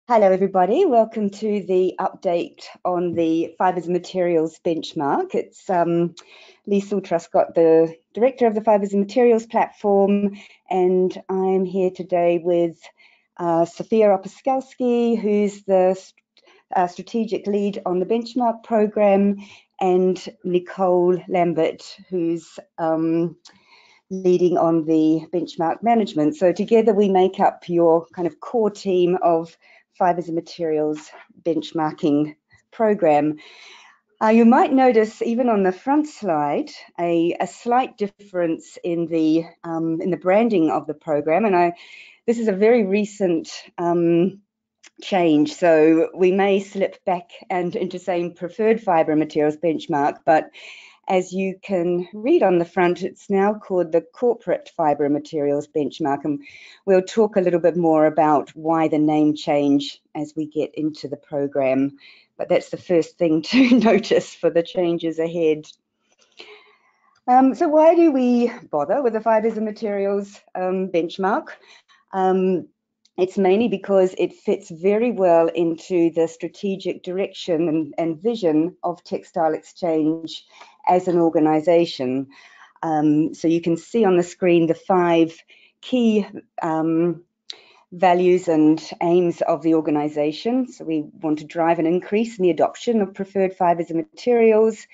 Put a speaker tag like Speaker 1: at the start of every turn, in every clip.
Speaker 1: Hello everybody, welcome to the update on the Fibres and Materials benchmark. It's Liesl Truscott, the Director of the Fibres and Materials platform, and I'm here today with Sophia Opaskalski, who's the strategic lead on the benchmark program, and Nicole Lambert, who's leading on the benchmark management. So together we make up your kind of core team of Fibres and Materials benchmarking program. You might notice even on the front slide a slight difference in the branding of the program, and this is a very recent change, so we may slip back and into saying preferred fibre and materials benchmark, but as you can read on the front, it's now called the Corporate Fibre and Materials Benchmark, and we'll talk a little bit more about why the name change as we get into the program. But that's the first thing to notice for the changes ahead. So why do we bother with the Fibres and Materials benchmark? It's mainly because it fits very well into the strategic direction and vision of Textile Exchange as an organisation. So you can see on the screen the 5 key values and aims of the organisation. So we want to drive an increase in the adoption of preferred fibres and materials.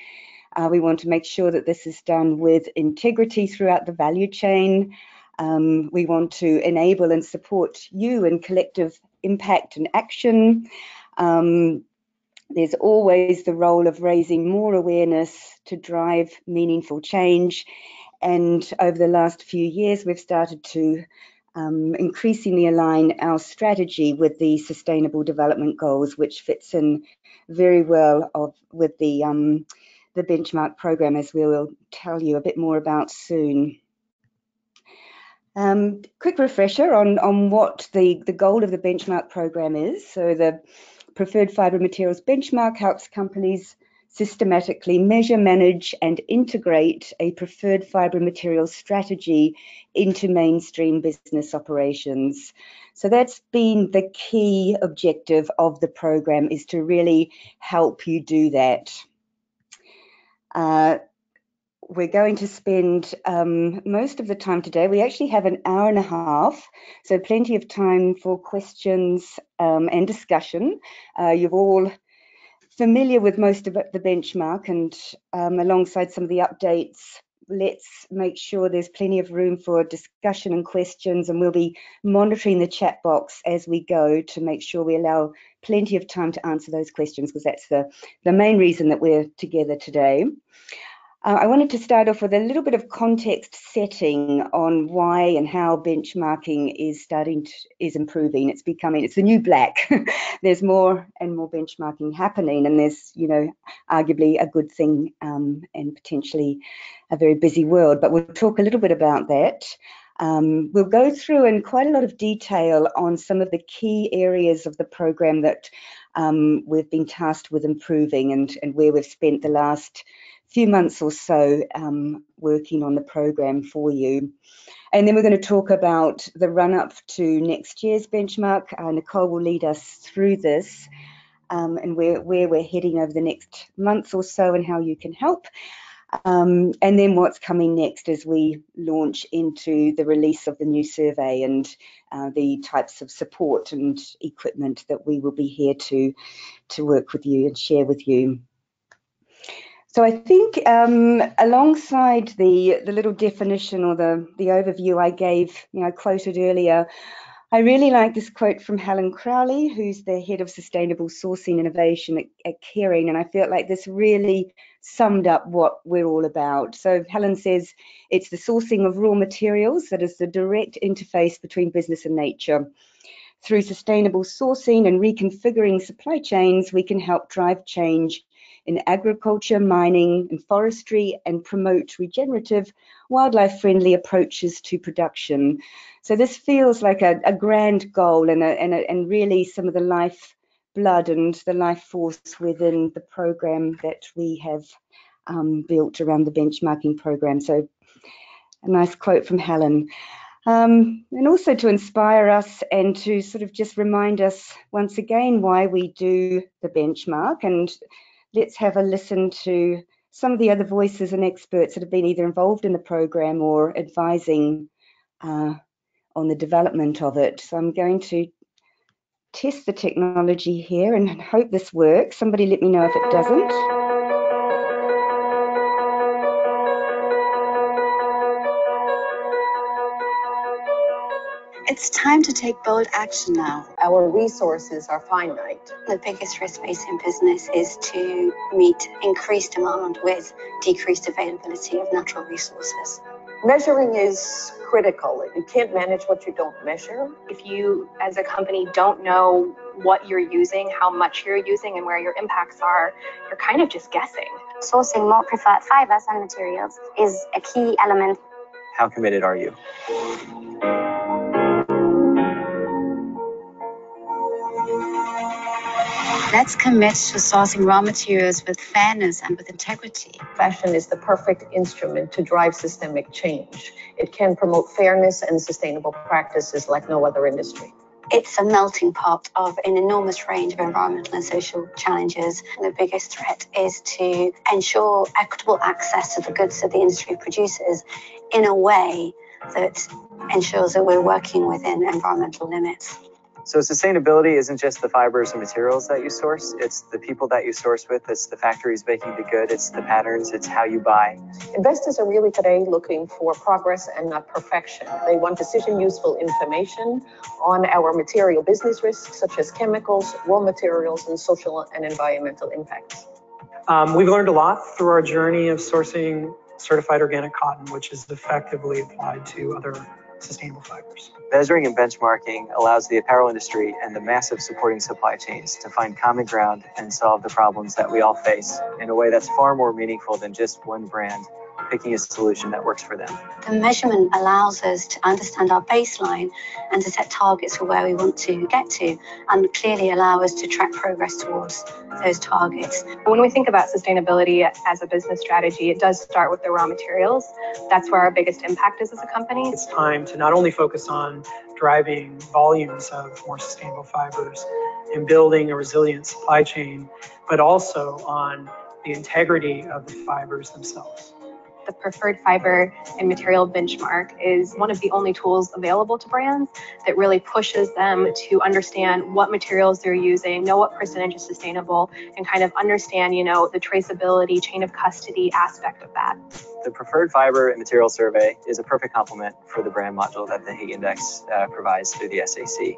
Speaker 1: We want to make sure that this is done with integrity throughout the value chain. We want to enable and support you in collective impact and action. There's always the role of raising more awareness to drive meaningful change. And over the last few years, we've started to increasingly align our strategy with the Sustainable Development Goals, which fits in very well with the benchmark program, as we will tell you a bit more about soon. Quick refresher on what the goal of the benchmark program is. So the Preferred Fibre Materials Benchmark helps companies systematically measure, manage and integrate a preferred fibre materials strategy into mainstream business operations. So that's been the key objective of the program, is to really help you do that. We're going to spend most of the time today. We actually have an hour and a half, so plenty of time for questions and discussion. You're all familiar with most of the benchmark, and alongside some of the updates, let's make sure there's plenty of room for discussion and questions, and we'll be monitoring the chat box as we go to make sure we allow plenty of time to answer those questions, because that's the main reason that we're together today. I wanted to start off with a little bit of context setting on why and how benchmarking is improving. It's the new black. There's more and more benchmarking happening, and there's, arguably a good thing and potentially a very busy world. But we'll talk a little bit about that. We'll go through in quite a lot of detail on some of the key areas of the program that we've been tasked with improving, and where we've spent the last few months or so working on the program for you. And then we're going to talk about the run-up to next year's benchmark. Nicole will lead us through this and where we're heading over the next month or so and how you can help. And then what's coming next as we launch into the release of the new survey and the types of support and equipment that we will be here to work with you and share with you. So I think alongside the little definition or the overview I gave, I quoted earlier, I really like this quote from Helen Crowley, who's the head of Sustainable Sourcing Innovation at Kering, and I felt like this really summed up what we're all about. So Helen says, it's the sourcing of raw materials that is the direct interface between business and nature. Through sustainable sourcing and reconfiguring supply chains, we can help drive change in agriculture, mining and forestry, and promote regenerative, wildlife-friendly approaches to production. So this feels like a grand goal and really some of the lifeblood and the life force within the program that we have built around the benchmarking program. So a nice quote from Helen. And also to inspire us and to sort of just remind us once again why we do the benchmark. And let's have a listen to some of the other voices and experts that have been either involved in the program or advising on the development of it. So I'm going to test the technology here and hope this works. Somebody let me know if it doesn't.
Speaker 2: It's time to take bold action now.
Speaker 3: Our resources are finite.
Speaker 2: The biggest risk facing business is to meet increased demand with decreased availability of natural resources.
Speaker 3: Measuring is critical. You can't manage what you don't measure.
Speaker 4: If you, as a company, don't know what you're using, how much you're using, and where your impacts are, you're kind of just guessing.
Speaker 5: Sourcing more preferred fibers and materials is a key element.
Speaker 6: How committed are you?
Speaker 2: Let's commit to sourcing raw materials with fairness and with integrity.
Speaker 3: Fashion is the perfect instrument to drive systemic change. It can promote fairness and sustainable practices like no other industry.
Speaker 2: It's a melting pot of an enormous range of environmental and social challenges. And the biggest threat is to ensure equitable access to the goods that the industry produces in a way that ensures that we're working within environmental limits.
Speaker 6: So sustainability isn't just the fibers and materials that you source, it's the people that you source with, it's the factories making the good, it's the patterns, it's how you buy.
Speaker 3: Investors are really today looking for progress and not perfection. They want decision-useful information on our material business risks, such as chemicals, raw materials, and social and environmental impacts.
Speaker 7: We've learned a lot through our journey of sourcing certified organic cotton, which is effectively applied to other sustainable fibers.
Speaker 6: Measuring and benchmarking allows the apparel industry and the massive supporting supply chains to find common ground and solve the problems that we all face in a way that's far more meaningful than just one brand picking a solution that works for them.
Speaker 2: The measurement allows us to understand our baseline and to set targets for where we want to get to, and clearly allow us to track progress towards those targets.
Speaker 4: When we think about sustainability as a business strategy, it does start with the raw materials. That's where our biggest impact is as a company.
Speaker 7: It's time to not only focus on driving volumes of more sustainable fibers and building a resilient supply chain, but also on the integrity of the fibers themselves.
Speaker 4: The preferred fiber and material benchmark is one of the only tools available to brands that really pushes them to understand what materials they're using, know what percentage is sustainable, and kind of understand, the traceability, chain of custody aspect of that.
Speaker 6: The preferred fiber and material survey is a perfect complement for the brand module that the Hague Index provides through the SAC.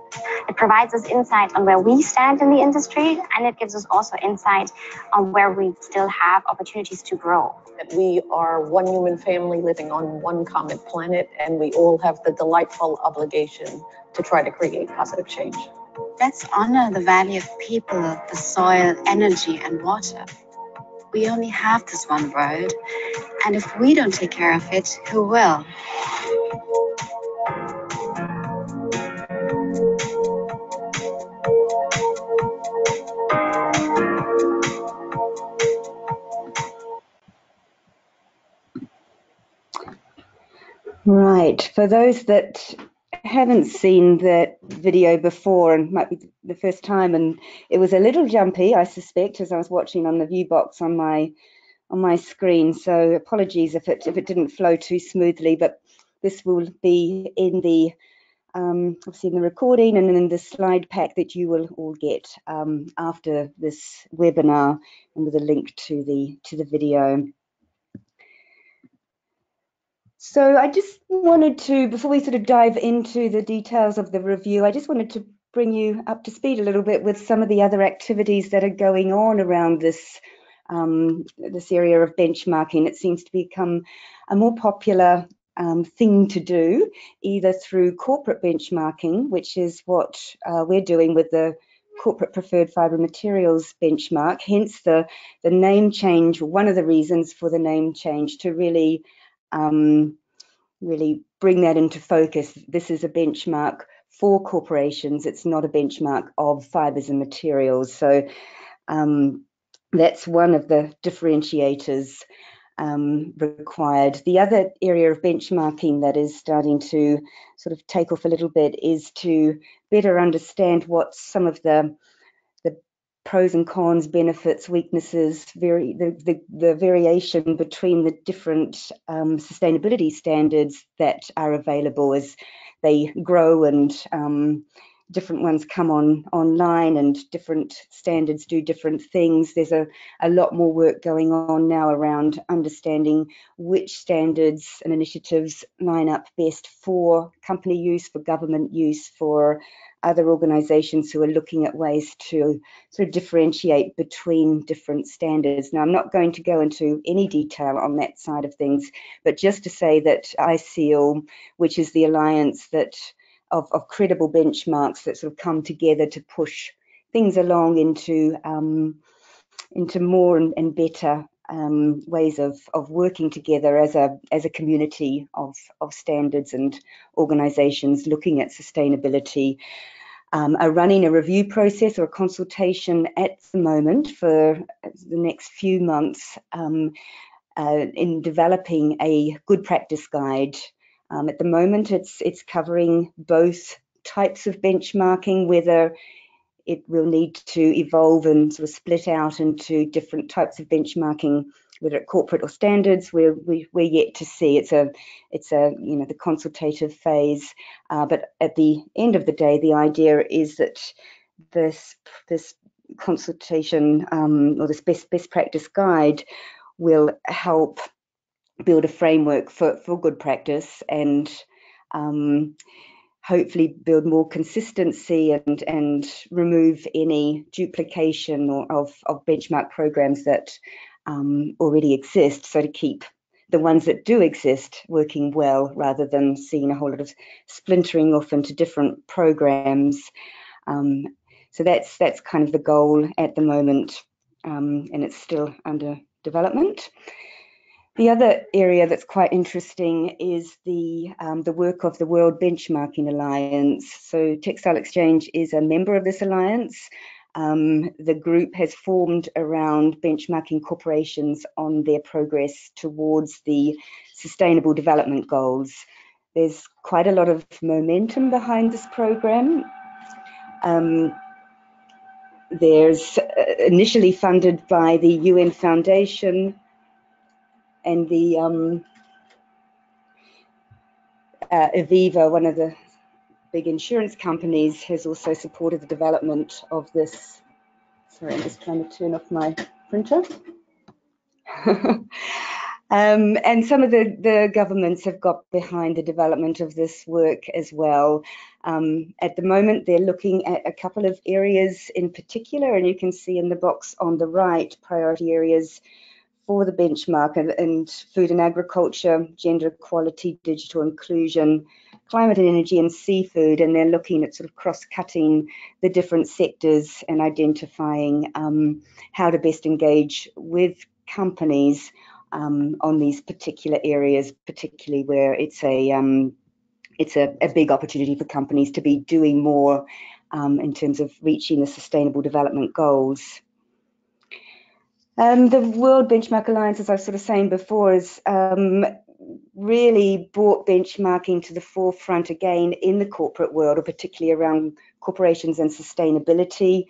Speaker 5: It provides us insight on where we stand in the industry, and it gives us also insight on where we still have opportunities to grow.
Speaker 3: That we are one human family living on one common planet, and we all have the delightful obligation to try to create positive change.
Speaker 2: Let's honor the value of people, the soil, energy, and water. We only have this one road, and if we don't take care of it, who will?
Speaker 1: Right, for those that haven't seen that video before and might be the first time, and it was a little jumpy, I suspect, as I was watching on the view box on my screen, so apologies if it didn't flow too smoothly, but this will be in the obviously in the recording and in the slide pack that you will all get after this webinar, and with a link to the video. So I just wanted to, before we sort of dive into the details of the review, I just wanted to bring you up to speed a little bit with some of the other activities that are going on around this area of benchmarking. It seems to become a more popular thing to do, either through corporate benchmarking, which is what we're doing with the corporate preferred fiber materials benchmark, hence the name change, one of the reasons for the name change, to really bring that into focus. This is a benchmark for corporations. It's not a benchmark of fibers and materials. So that's one of the differentiators. required. The other area of benchmarking that is starting to sort of take off a little bit is to better understand what some of the pros and cons, benefits, weaknesses, the variation between the different sustainability standards that are available as they grow, and different ones come online, and different standards do different things. There's a lot more work going on now around understanding which standards and initiatives line up best for company use, for government use, for other organisations who are looking at ways to sort of differentiate between different standards. Now, I'm not going to go into any detail on that side of things, but just to say that ICEAL, which is the alliance that of credible benchmarks that sort of come together to push things along into more and better ways of working together as a community of standards and organisations looking at sustainability, are running a review process or a consultation at the moment for the next few months in developing a good practice guide. At the moment, it's covering both types of benchmarking, whether it will need to evolve and sort of split out into different types of benchmarking, whether it's corporate or standards. We're yet to see. It's a the consultative phase, but at the end of the day, the idea is that this consultation or this best practice guide will help build a framework for good practice, and hopefully build more consistency and remove any duplication of benchmark programs that already exist, so to keep the ones that do exist working well, rather than seeing a whole lot of splintering off into different programs. So that's kind of the goal at the moment, and it's still under development. The other area that's quite interesting is the work of the World Benchmarking Alliance. So Textile Exchange is a member of this alliance. The group has formed around benchmarking corporations on their progress towards the Sustainable Development Goals. There's quite a lot of momentum behind this program. There's initially funded by the UN Foundation, and the Aviva, one of the big insurance companies, has also supported the development of this. Sorry, I'm just trying to turn off my printer. And some of the governments have got behind the development of this work as well. At the moment, they're looking at a couple of areas in particular, and you can see in the box on the right, priority areas for the benchmark, and food and agriculture, gender equality, digital inclusion, climate and energy, and seafood. And they're looking at sort of cross-cutting the different sectors and identifying how to best engage with companies on these particular areas, particularly where it's a big opportunity for companies to be doing more in terms of reaching the Sustainable Development Goals. The World Benchmark Alliance, as I was sort of saying before, has really brought benchmarking to the forefront again in the corporate world, or particularly around corporations and sustainability.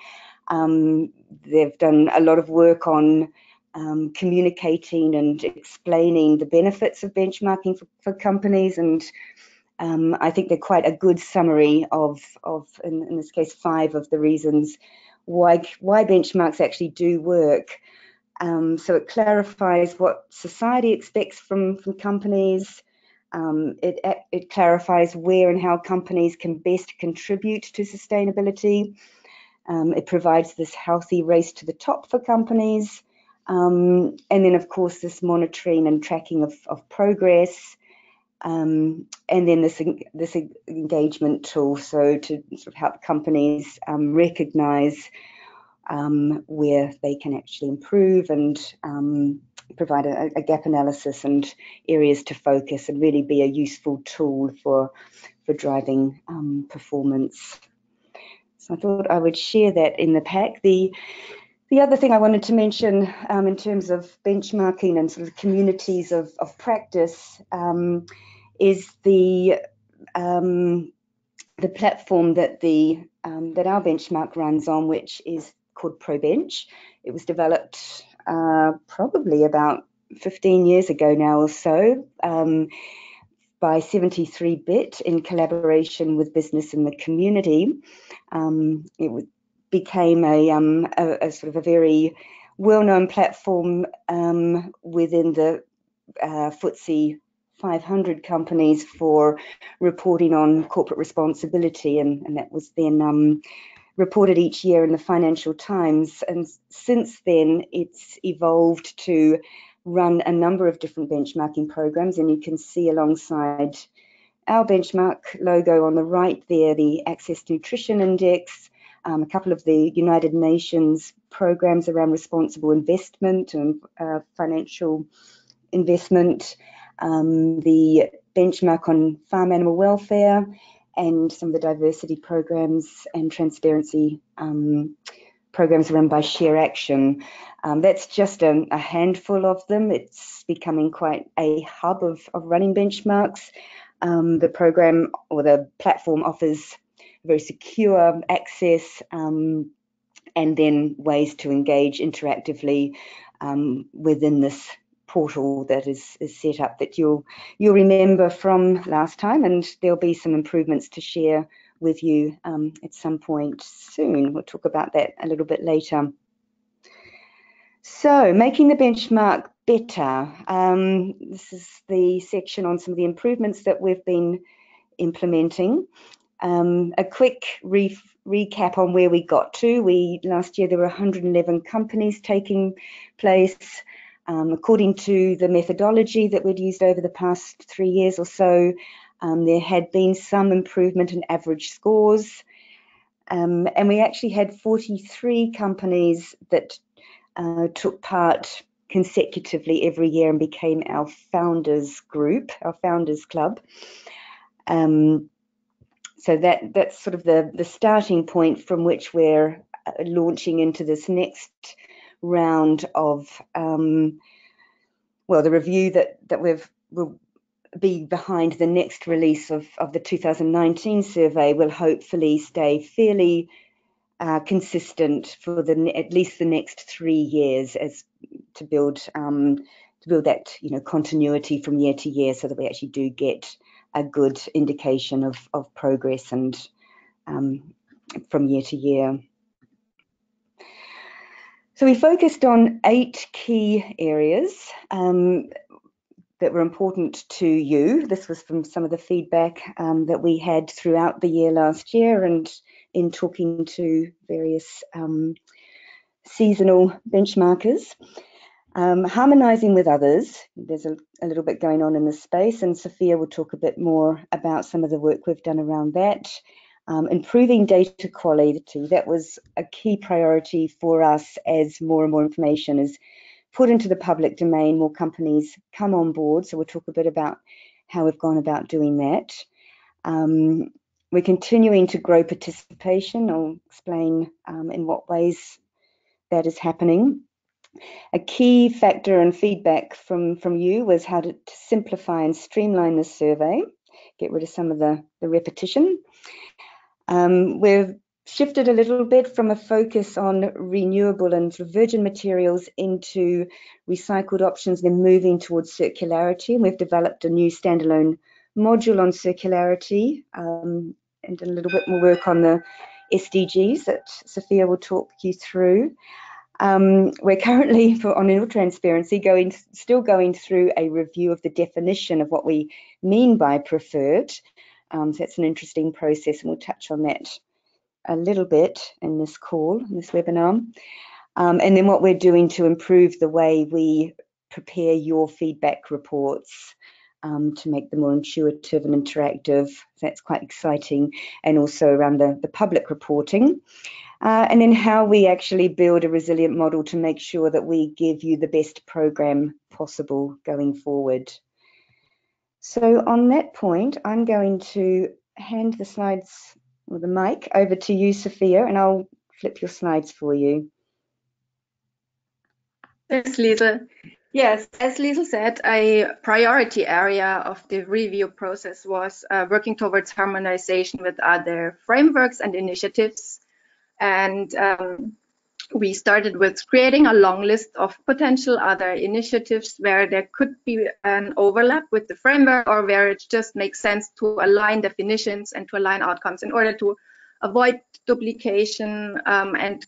Speaker 1: They've done a lot of work on communicating and explaining the benefits of benchmarking for companies, and I think they're quite a good summary of in this case, 5 of the reasons why benchmarks actually do work. So it clarifies what society expects from companies. It clarifies where and how companies can best contribute to sustainability. It provides this healthy race to the top for companies. And then, of course, this monitoring and tracking of progress. And then this engagement tool, so to sort of help companies recognise where they can actually improve, and provide a gap analysis and areas to focus, and really be a useful tool for driving performance. So I thought I would share that in the pack. The The other thing I wanted to mention in terms of benchmarking and sort of communities of practice is the platform that that our benchmark runs on, which is called ProBench. It was developed probably about 15 years ago now or so by 73-Bit in collaboration with business and the community. It became a sort of a very well-known platform within the FTSE 500 companies for reporting on corporate responsibility, and that was then reported each year in the Financial Times. And since then, it's evolved to run a number of different benchmarking programs, and you can see alongside our benchmark logo on the right there, the Access to Nutrition Index, a couple of the United Nations programs around responsible investment and financial investment, the benchmark on farm animal welfare, and some of the diversity programs and transparency programs run by Share Action. That's just a handful of them. It's becoming quite a hub of running benchmarks. The program or the platform offers very secure access and then ways to engage interactively within this portal that is set up that you'll remember from last time, and there'll be some improvements to share with you at some point soon. We'll talk about that a little bit later. So, making the benchmark better. This is the section on some of the improvements that we've been implementing. A quick recap on where we got to. Last year there were 111 companies taking place. According to the methodology that we'd used over the past 3 years or so, there had been some improvement in average scores. And we actually had 43 companies that took part consecutively every year and became our founders group, our founders club. So that's sort of the starting point from which we're launching into this next round of, well, the review that will be behind the next release of the 2019 survey will hopefully stay fairly consistent for at least the next 3 years, as to build that continuity from year to year, so that we actually do get a good indication of progress and from year to year. So we focused on 8 key areas that were important to you. This was from some of the feedback that we had throughout the year last year and in talking to various seasonal benchmarkers. Harmonising with others, there's a little bit going on in this space, and Sophia will talk a bit more about some of the work we've done around that. Improving data quality, that was a key priority for us as more and more information is put into the public domain, more companies come on board, so we'll talk a bit about how we've gone about doing that. We're continuing to grow participation. I'll explain in what ways that is happening. A key factor and feedback from you was how to simplify and streamline the survey, get rid of some of the repetition. We've shifted a little bit from a focus on renewable and virgin materials into recycled options, then moving towards circularity. And we've developed a new standalone module on circularity and done a little bit more work on the SDGs that Sophia will talk you through. We're currently, on all transparency, still going through a review of the definition of what we mean by preferred. So that's an interesting process, and we'll touch on that a little bit in this call, in this webinar. And then what we're doing to improve the way we prepare your feedback reports to make them more intuitive and interactive. So that's quite exciting, and also around the public reporting. And then how we actually build a resilient model to make sure that we give you the best program possible going forward. So on that point, I'm going to hand the slides or the mic over to you, Sophia, and I'll flip your slides for you.
Speaker 8: Thanks, Liesl. Yes, as Liesl said, a priority area of the review process was working towards harmonization with other frameworks and initiatives. And we started with creating a long list of potential other initiatives where there could be an overlap with the framework, or where it just makes sense to align definitions and to align outcomes in order to avoid duplication and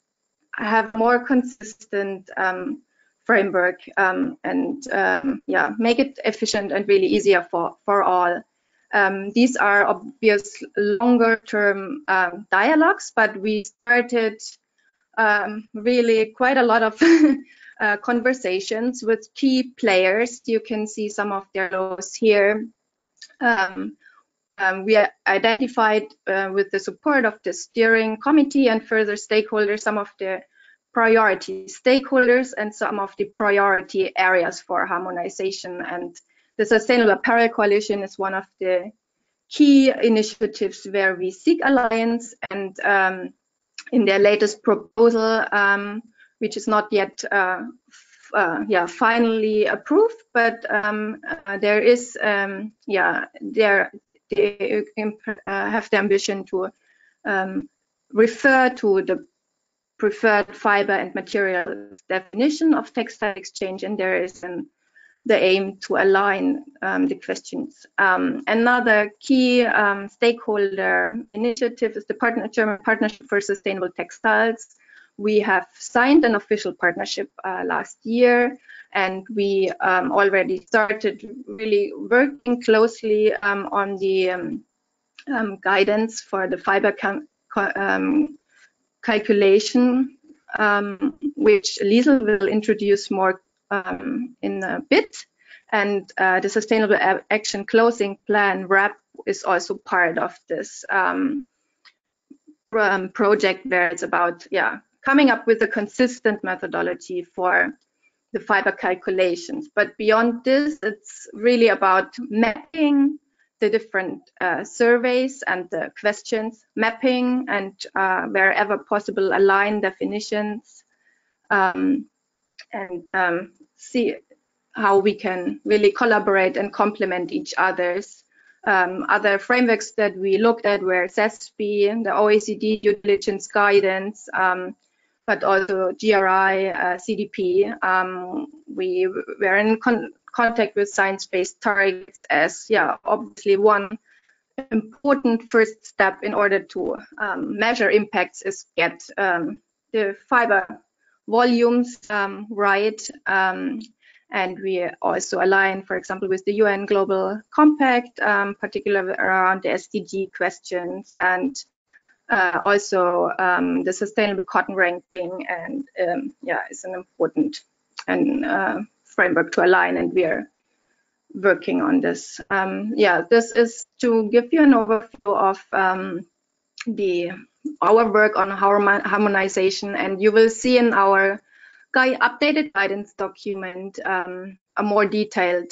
Speaker 8: have more consistent framework and yeah, make it efficient and really easier for all. These are obvious longer term dialogues, but we started really quite a lot of conversations with key players. You can see some of their logos here. We identified with the support of the steering committee and further stakeholders some of the priority stakeholders and some of the priority areas for harmonization. And the Sustainable Apparel Coalition is one of the key initiatives where we seek alliance. And in their latest proposal, which is not yet finally approved, but there is they have the ambition to refer to the preferred fiber and material definition of textile exchange, and there is the aim to align the questions. Another key stakeholder initiative is the German Partnership for Sustainable Textiles. We have signed an official partnership last year, and we already started really working closely on the guidance for the fiber calculation, which Liesl will introduce more in a bit. And the Sustainable Action Closing Plan RAP is also part of this project, where it's about coming up with a consistent methodology for the fiber calculations. But beyond this, it's really about mapping the different surveys and the questions, mapping and wherever possible align definitions, and see how we can really collaborate and complement each other's. Other frameworks that we looked at were CESP, the OECD due diligence guidance, but also GRI, CDP. We were in contact with science-based targets as obviously one important first step in order to measure impacts is get the fiber volumes right, and we also align, for example, with the UN Global Compact, particularly around the SDG questions, and also the sustainable cotton ranking, and it's an important framework to align, and we are working on this. This is to give you an overview of our work on harmonization, and you will see in our updated guidance document a more detailed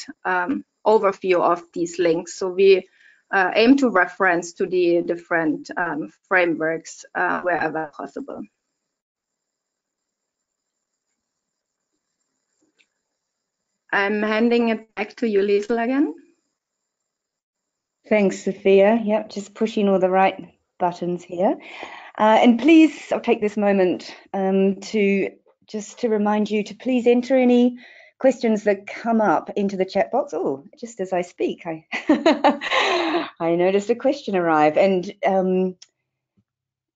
Speaker 8: overview of these links. So we aim to reference to the different frameworks wherever possible. I'm handing it back to you, Liesl, again.
Speaker 1: Thanks, Sophia. Yep, just pushing all the right buttons here. And please, I'll take this moment to remind you to please enter any questions that come up into the chat box. Oh, just as I speak, I noticed a question arrive, and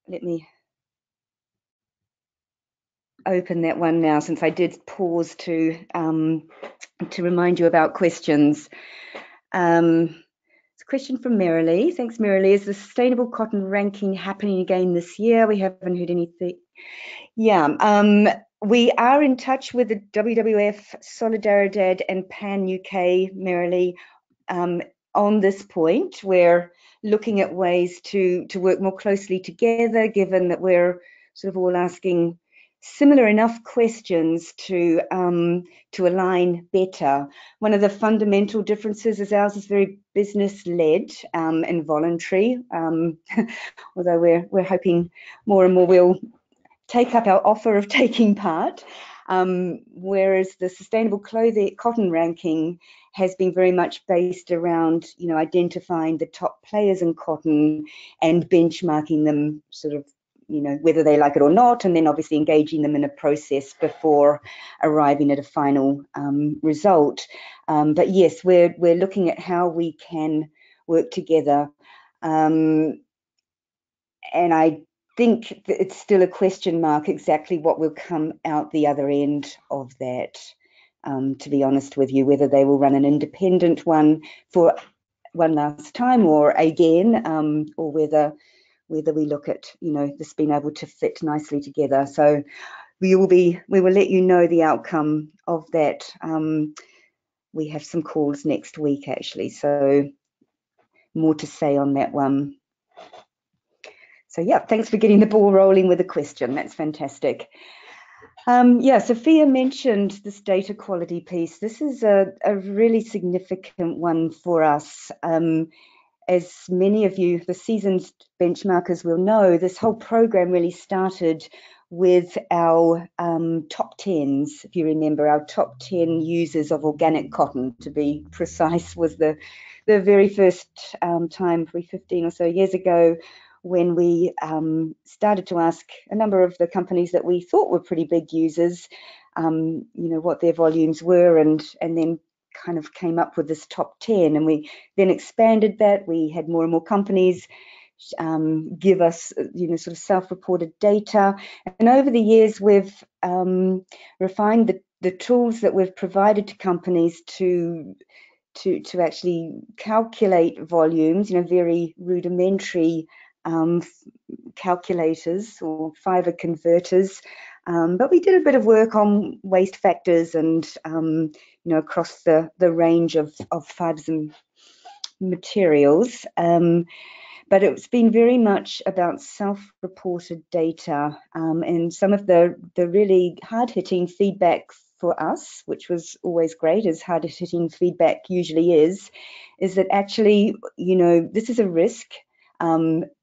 Speaker 1: let me open that one now, since I did pause to remind you about questions. It's a question from Miralee. Thanks, Miralee. Is the sustainable cotton ranking happening again this year? We haven't heard anything. We are in touch with the WWF, Solidaridad, and Pan UK, Miralee, on this point. We're looking at ways to work more closely together, given that we're sort of all asking similar enough questions to align better. One of the fundamental differences is ours is very business-led and voluntary, although we're hoping more and more will take up our offer of taking part. whereas the sustainable cotton ranking has been very much based around, you know, identifying the top players in cotton and benchmarking them, sort of, you know, whether they like it or not, and then obviously engaging them in a process before arriving at a final result. But yes, we're looking at how we can work together, and I think it's still a question mark exactly what will come out the other end of that, to be honest with you, whether they will run an independent one for one last time or again, or whether we look at, you know, this being able to fit nicely together. So we will let you know the outcome of that. We have some calls next week actually, so more to say on that one. So yeah, thanks for getting the ball rolling with the question. That's fantastic. Yeah, Sophia mentioned this data quality piece. This is a really significant one for us. As many of you, the seasoned benchmarkers, will know, this whole program really started with our top 10s. If you remember, our top 10 users of organic cotton, to be precise, was the very first time, 15 or so years ago, when we started to ask a number of the companies that we thought were pretty big users, you know, what their volumes were, and then kind of came up with this top 10, and we then expanded that. We had more and more companies give us, you know, sort of self-reported data, and over the years we've refined the tools that we've provided to companies to actually calculate volumes, you know, very rudimentary calculators or fiber converters. But we did a bit of work on waste factors and, you know, across the range of fibers and materials. But it's been very much about self-reported data, and some of the really hard-hitting feedback for us, which was always great, as hard-hitting feedback usually is that actually, you know, this is a risk,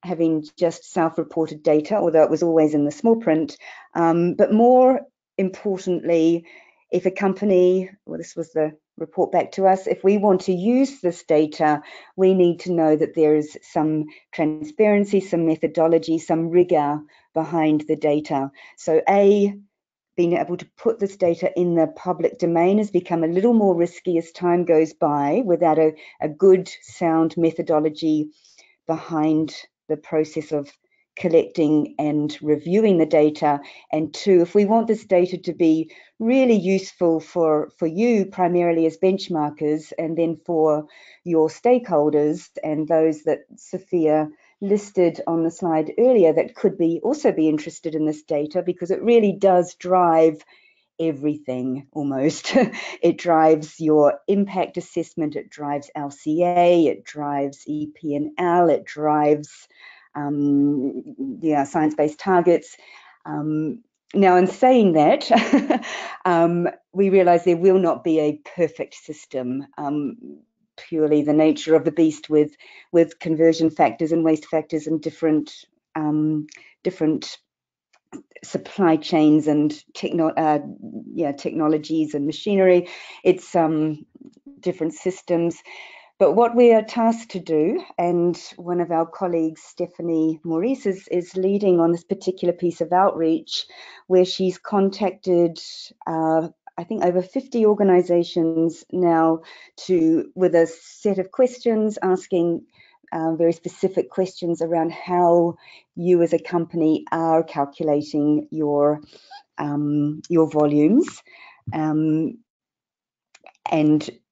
Speaker 1: having just self-reported data, although it was always in the small print. But more importantly, if a company, well, this was the report back to us, if we want to use this data, we need to know that there is some transparency, some methodology, some rigor behind the data. So being able to put this data in the public domain has become a little more risky as time goes by without a good, sound methodology behind the process of collecting and reviewing the data. And two, if we want this data to be really useful for you primarily as benchmarkers, and then for your stakeholders and those that Sophia listed on the slide earlier that could also be interested in this data, because it really does drive everything almost. It drives your impact assessment, it drives LCA, it drives EP&L, it drives science-based targets. Now, in saying that, we realize there will not be a perfect system. Purely the nature of the beast with conversion factors and waste factors and different supply chains and technologies and machinery. It's different systems. But what we are tasked to do, and one of our colleagues, Stephanie Maurice, is leading on this particular piece of outreach, where she's contacted, I think, over 50 organizations now with a set of questions, asking very specific questions around how you as a company are calculating your volumes. And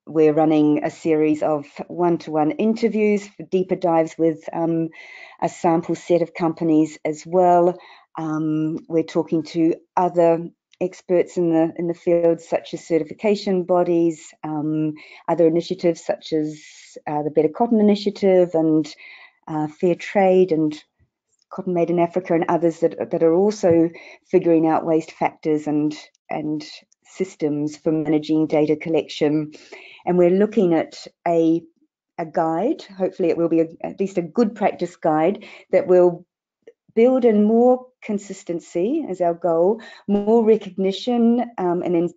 Speaker 1: we're running a series of one-to-one interviews for deeper dives with a sample set of companies as well. We're talking to other experts in the field, such as certification bodies, other initiatives such as the Better Cotton Initiative and Fair Trade and Cotton Made in Africa, and others that are also figuring out waste factors and systems for managing data collection. And we're looking at a guide. Hopefully it will be at least a good practice guide that will build in more consistency as our goal, more recognition, and then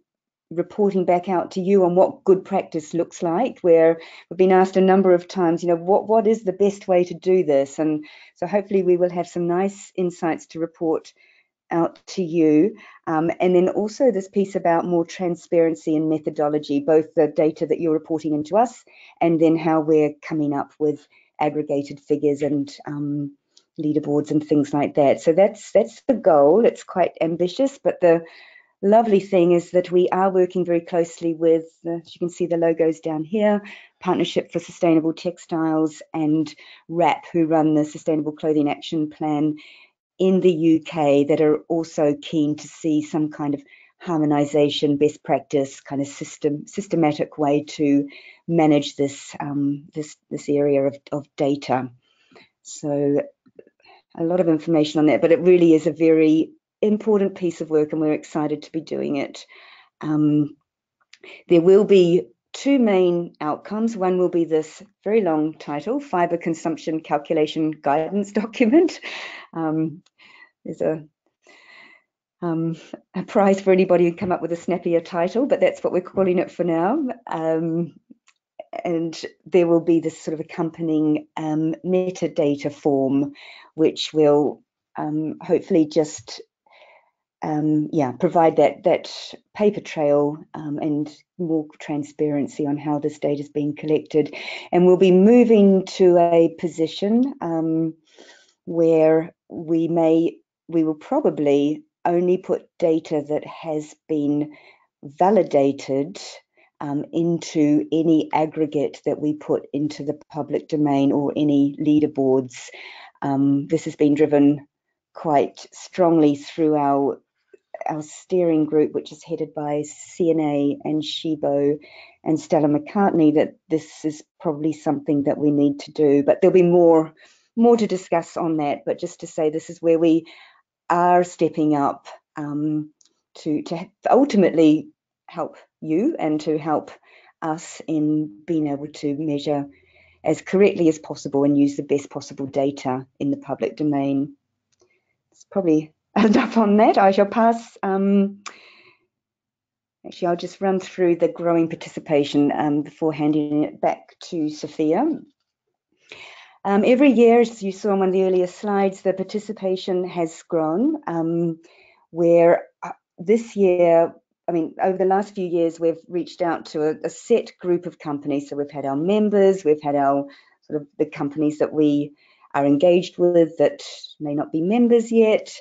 Speaker 1: reporting back out to you on what good practice looks like, where we've been asked a number of times, what is the best way to do this? And so hopefully we will have some nice insights to report out to you. And then also this piece about more transparency and methodology, both the data that you're reporting into us and then how we're coming up with aggregated figures and leaderboards and things like that. So that's the goal. It's quite ambitious, but the lovely thing is that we are working very closely with, as you can see the logos down here, Partnership for Sustainable Textiles and RAP, who run the Sustainable Clothing Action Plan in the UK, that are also keen to see some kind of harmonisation, best practice, kind of systematic way to manage this this area of data. So a lot of information on that, but it really is a very important piece of work and we're excited to be doing it. There will be two main outcomes. One will be this very long title, Fibre Consumption Calculation Guidance Document. There's a prize for anybody who come up with a snappier title, but that's what we're calling it for now. And there will be this sort of accompanying metadata form, which will hopefully just provide that paper trail and more transparency on how this data is being collected. And we'll be moving to a position where we will probably only put data that has been validated into any aggregate that we put into the public domain or any leaderboards. This has been driven quite strongly through our steering group, which is headed by CNA and Shibo and Stella McCartney, that this is probably something that we need to do. But there'll be more to discuss on that. But just to say, this is where we are stepping up to ultimately help you and to help us in being able to measure as correctly as possible and use the best possible data in the public domain. It's probably enough on that. I shall pass. Actually, I'll just run through the growing participation before handing it back to Sophia. Every year, as you saw on one of the earlier slides, the participation has grown, where this year, over the last few years, we've reached out to a set group of companies. So we've had our members, we've had our sort of the companies that we are engaged with that may not be members yet,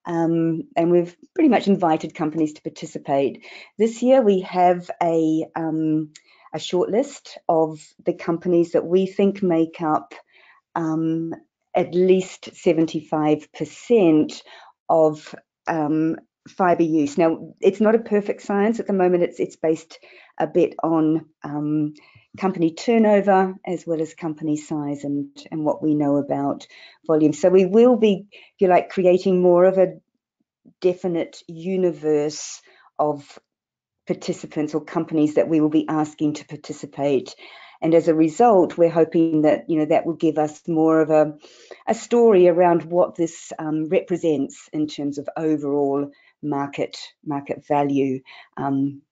Speaker 1: and we've pretty much invited companies to participate. This year we have a short list of the companies that we think make up at least 75% of fibre use. Now, it's not a perfect science at the moment. It's based a bit on company turnover as well as company size and what we know about volume. So we will be, if you like, creating more of a definite universe of participants or companies that we will be asking to participate. And as a result, we're hoping that that will give us more of a story around what this represents in terms of overall market value,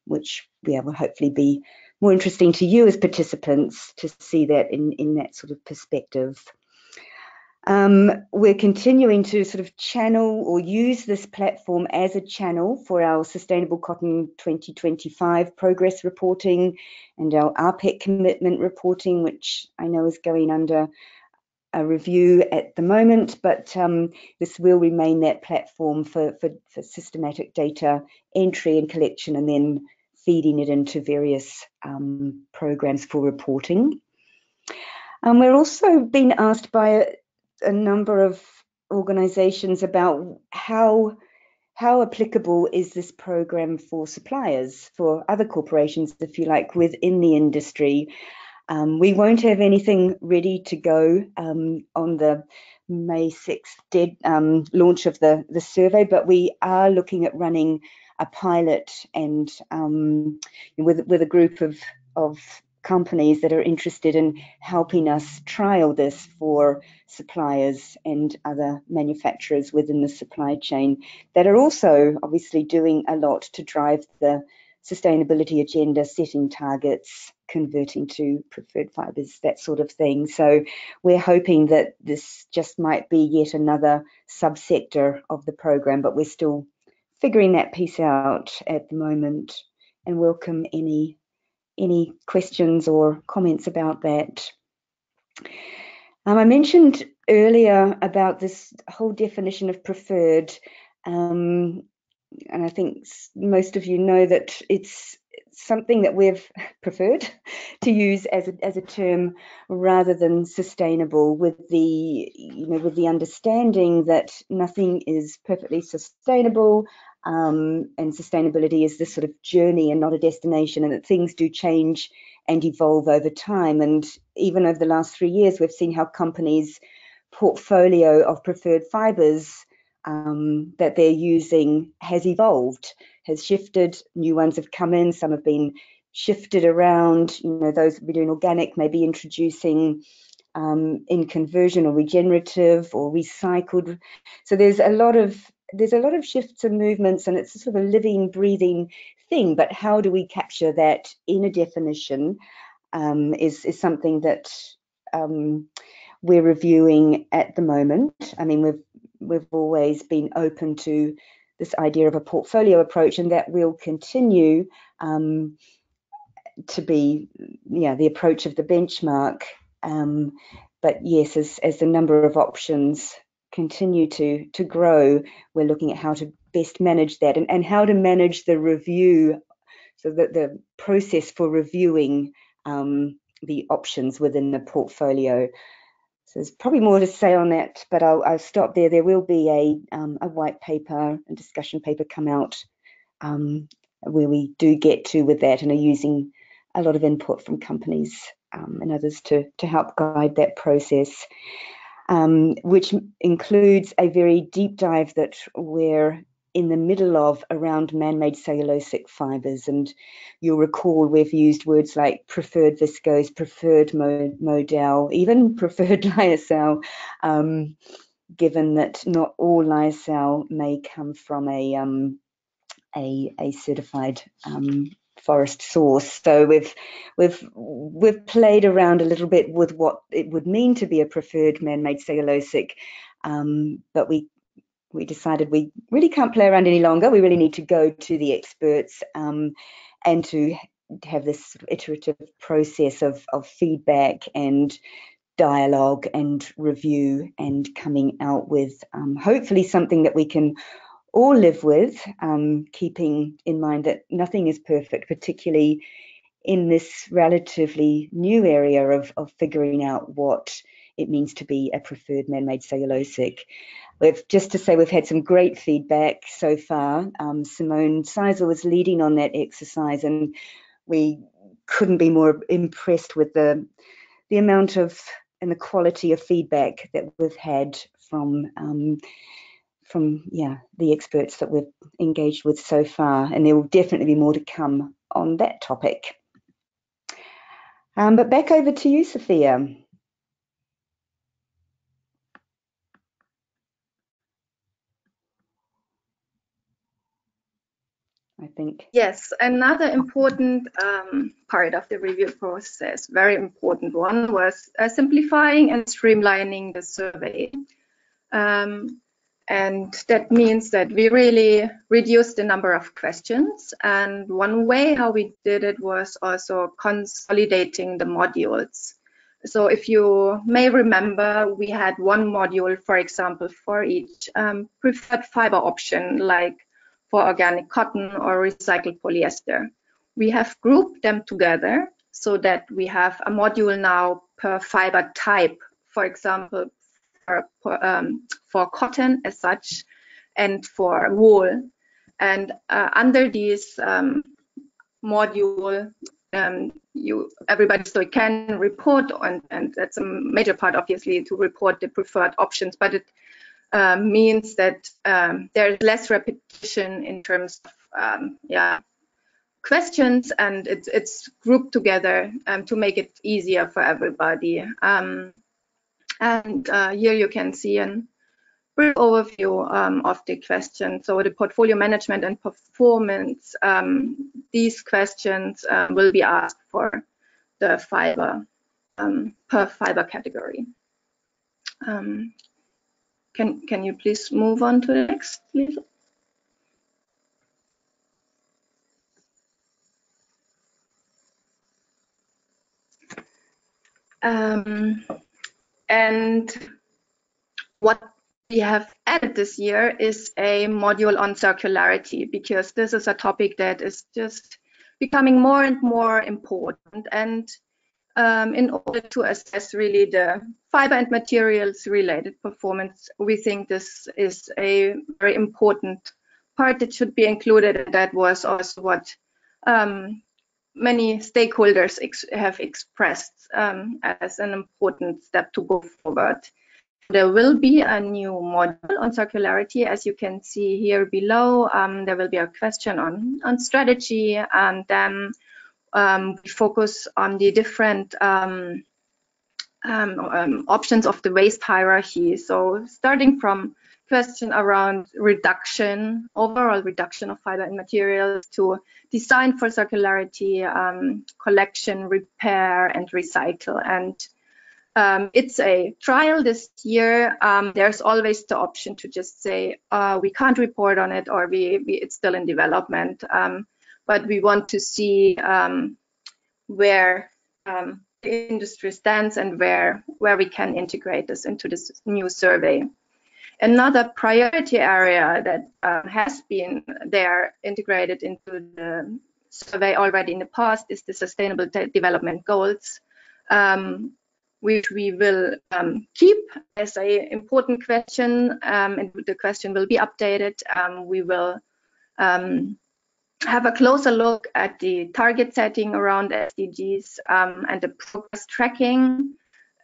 Speaker 1: which will hopefully be more interesting to you as participants to see that in that sort of perspective. We're continuing to sort of channel or use this platform as a channel for our Sustainable Cotton 2025 progress reporting and our RPEC commitment reporting, which I know is going under a review at the moment, but this will remain that platform for systematic data entry and collection and then feeding it into various programs for reporting. We're also being asked by a number of organisations about how applicable is this program for suppliers, for other corporations, if you like, within the industry. We won't have anything ready to go on the May 6th launch of the survey, but we are looking at running a pilot and with a group of companies that are interested in helping us trial this for suppliers and other manufacturers within the supply chain that are also obviously doing a lot to drive the sustainability agenda, setting targets, converting to preferred fibres, that sort of thing. So we're hoping that this just might be yet another subsector of the program, but we're still figuring that piece out at the moment, and welcome any questions or comments about that. I mentioned earlier about this whole definition of preferred, and I think most of you know that it's something that we've preferred to use as a term rather than sustainable, with the understanding that nothing is perfectly sustainable, and sustainability is this sort of journey and not a destination, and that things do change and evolve over time. And even over the last 3 years, we've seen how companies' portfolio of preferred fibres that they're using has evolved, has shifted. New ones have come in, some have been shifted around. Those that be doing organic may be introducing in conversion or regenerative or recycled. So there's a lot of shifts and movements, and it's sort of a living, breathing thing. But how do we capture that in a definition is something that we're reviewing at the moment. I mean, we've always been open to this idea of a portfolio approach, and that will continue to be the approach of the benchmark. But yes, as the number of options continue to grow, we're looking at how to best manage that, and how to manage the review, so that the process for reviewing the options within the portfolio. So there's probably more to say on that, but I'll stop there. There will be a white paper and discussion paper come out where we do get to with that, and are using a lot of input from companies and others to help guide that process, which includes a very deep dive that we're in the middle of around man-made cellulosic fibres. And you'll recall we've used words like preferred viscose, preferred modal, even preferred lyocell, given that not all lyocell may come from a certified forest source. So we've played around a little bit with what it would mean to be a preferred man-made cellulosic, but we decided we really can't play around any longer. We really need to go to the experts and to have this sort of iterative process of feedback and dialogue and review, and coming out with hopefully something that we can all live with, keeping in mind that nothing is perfect, particularly in this relatively new area of figuring out what it means to be a preferred man-made cellulosic. Just to say, we've had some great feedback so far. Simone Seisel was leading on that exercise, and we couldn't be more impressed with the amount of and the quality of feedback that we've had from the experts that we've engaged with so far, and there will definitely be more to come on that topic. But back over to you, Sophia. I think.
Speaker 8: Yes, another important part of the review process, very important one, was simplifying and streamlining the survey. And that means that we really reduced the number of questions. And one way how we did it was also consolidating the modules. So if you may remember, we had one module, for example, for each preferred fiber option, like for organic cotton or recycled polyester. We have grouped them together so that we have a module now per fiber type, for example, for cotton as such, and for wool. And under this module, everybody so can report on, and that's a major part, obviously, to report the preferred options, but it means that there's less repetition in terms of questions, and it's grouped together to make it easier for everybody. Here you can see a brief overview of the question. So the portfolio management and performance, these questions will be asked for the fiber per fiber category. Can you please move on to the next, please? And what we have added this year is a module on circularity, because this is a topic that is just becoming more and more important. And in order to assess really the fiber and materials related performance, we think this is a very important part that should be included. And that was also what many stakeholders have expressed as an important step to go forward. There will be a new module on circularity, as you can see here below. There will be a question on strategy, and then we focus on the different options of the waste hierarchy. So starting from question around reduction, overall reduction of fiber and materials, to design for circularity, collection, repair, and recycle. And it's a trial this year. There's always the option to just say we can't report on it, or it's still in development. But we want to see where the industry stands and where we can integrate this into this new survey. Another priority area that has been there integrated into the survey already in the past is the Sustainable Development Goals, which we will keep as an important question, and the question will be updated. We will have a closer look at the target setting around SDGs and the progress tracking.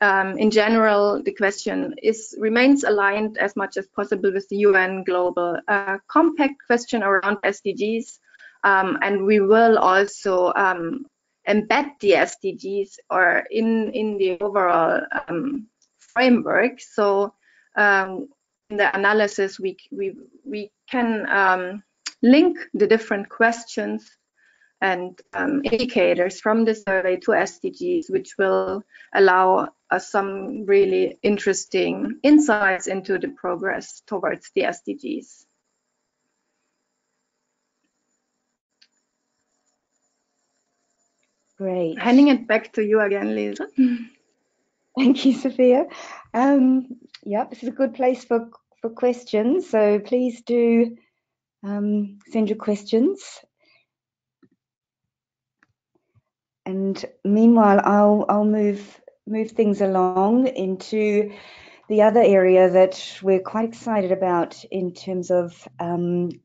Speaker 8: In general, the question remains aligned as much as possible with the UN Global Compact question around SDGs, and we will also embed the SDGs or in the overall framework. So in the analysis, we can link the different questions and indicators from the survey to SDGs, which will allow us some really interesting insights into the progress towards the SDGs.
Speaker 1: Great.
Speaker 8: Handing it back to you again, Lisa.
Speaker 1: Thank you, Sophia. Yep, this is a good place for questions. So please do send your questions. And meanwhile, I'll move things along into the other area that we're quite excited about in terms of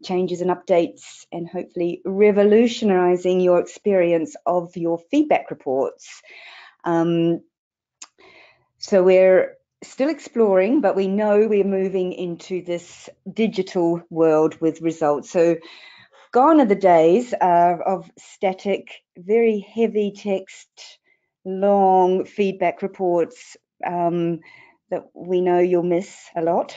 Speaker 1: changes and updates, and hopefully revolutionizing your experience of your feedback reports. So we're still exploring, but we know we're moving into this digital world with results. So gone are the days of static, very heavy text, long feedback reports that we know you'll miss a lot.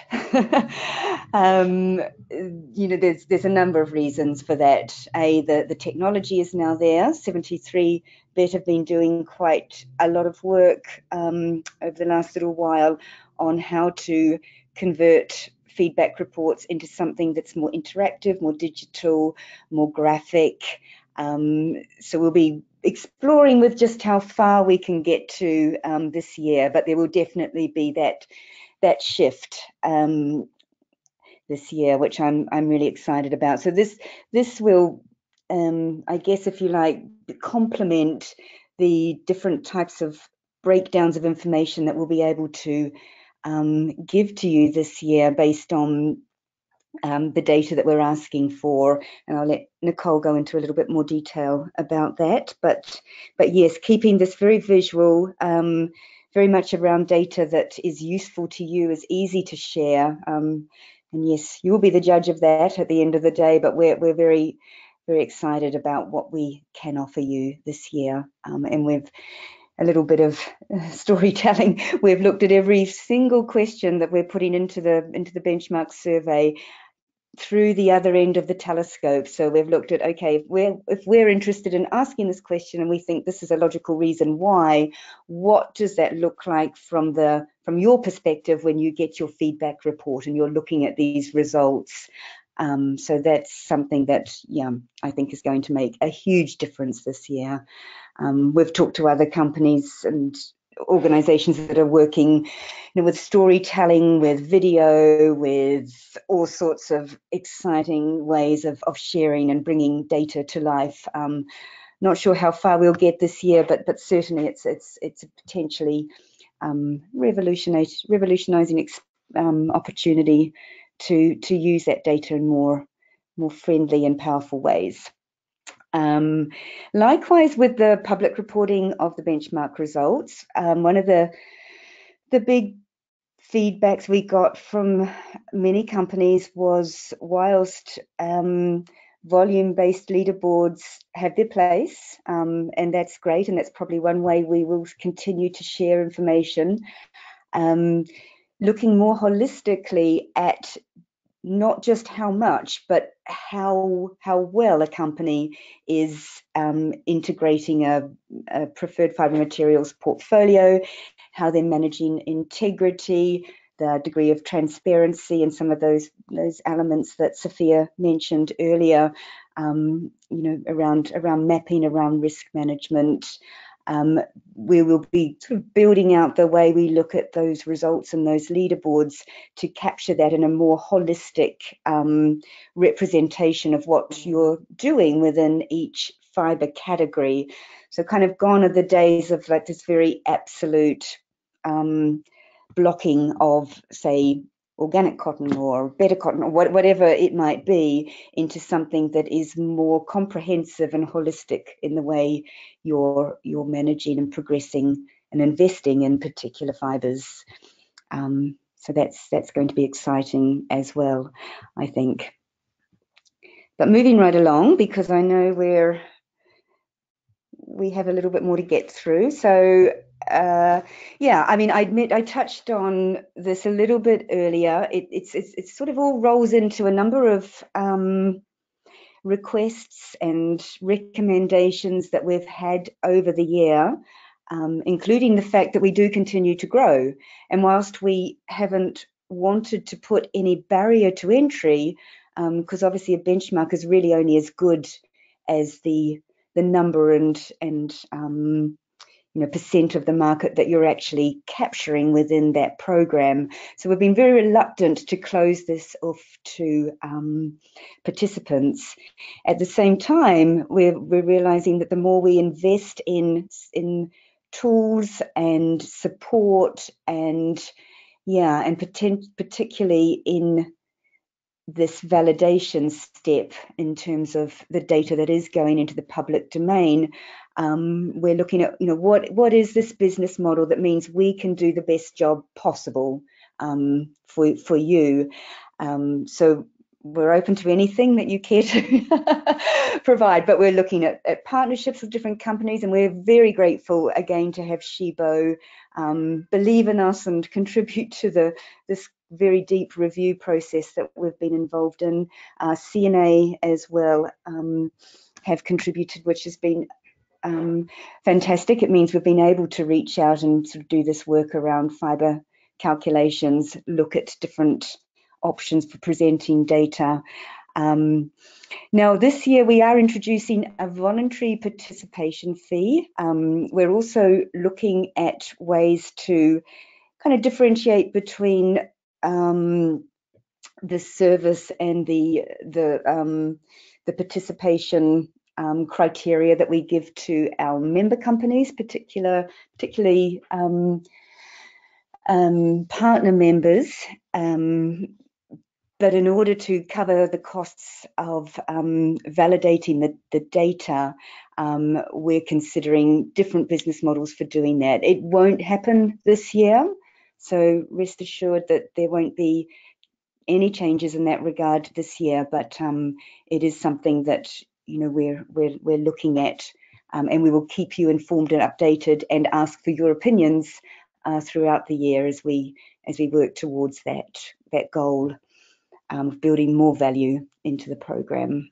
Speaker 1: You know, there's a number of reasons for that. The technology is now there. 73Bet have been doing quite a lot of work over the last little while on how to convert feedback reports into something that's more interactive, more digital, more graphic. So we'll be exploring with just how far we can get to this year, but there will definitely be that shift this year, which I'm really excited about. So this will, I guess, if you like, complement the different types of breakdowns of information that we'll be able to give to you this year based on the data that we're asking for, and I'll let Nicole go into a little bit more detail about that. But yes, keeping this very visual, very much around data that is useful to you, is easy to share. And yes, you'll be the judge of that at the end of the day, but we're very, very excited about what we can offer you this year. And we've a little bit of storytelling. We've looked at every single question that we're putting into the benchmark survey through the other end of the telescope. So we've looked at, okay, if we're interested in asking this question and we think this is a logical reason why, what does that look like from your perspective when you get your feedback report and you're looking at these results? So that's something that, yeah, I think is going to make a huge difference this year. We've talked to other companies and organizations that are working with storytelling, with video, with all sorts of exciting ways of sharing and bringing data to life. Not sure how far we'll get this year, but certainly it's a potentially revolutionizing opportunity to use that data in more friendly and powerful ways. Likewise, with the public reporting of the benchmark results, one of the big feedbacks we got from many companies was, whilst volume-based leaderboards have their place, and that's great, and that's probably one way we will continue to share information, looking more holistically at not just how much, but how well a company is integrating a preferred fibre materials portfolio, how they're managing integrity, the degree of transparency, and some of those elements that Sophia mentioned earlier, you know, around mapping, around risk management. We will be sort of building out the way we look at those results and those leaderboards to capture that in a more holistic representation of what you're doing within each fibre category. So kind of gone are the days of like this very absolute blocking of, say, organic cotton or better cotton or whatever it might be, into something that is more comprehensive and holistic in the way you're managing and progressing and investing in particular fibres. So that's going to be exciting as well, I think. But moving right along, because I know we have a little bit more to get through. So yeah, I mean, I admit I touched on this a little bit earlier. It sort of all rolls into a number of requests and recommendations that we've had over the year, including the fact that we do continue to grow. And whilst we haven't wanted to put any barrier to entry, because obviously a benchmark is really only as good as the number and you know, percent of the market that you're actually capturing within that program. So we've been very reluctant to close this off to participants. At the same time, we're realizing that the more we invest in tools and support and particularly in this validation step in terms of the data that is going into the public domain, we're looking at, you know, what is this business model that means we can do the best job possible for you. So we're open to anything that you care to provide, but we're looking at partnerships with different companies, and we're very grateful again to have Shibo believe in us and contribute to this very deep review process that we've been involved in. CNA as well have contributed, which has been fantastic. It means we've been able to reach out and sort of do this work around fibre calculations, look at different options for presenting data. Now, this year we are introducing a voluntary participation fee. We're also looking at ways to kind of differentiate between the service and the participation criteria that we give to our member companies, particularly partner members. But in order to cover the costs of validating the data, we're considering different business models for doing that. It won't happen this year, so rest assured that there won't be any changes in that regard this year, but it is something that we're looking at, and we will keep you informed and updated and ask for your opinions throughout the year as we work towards that goal of building more value into the program.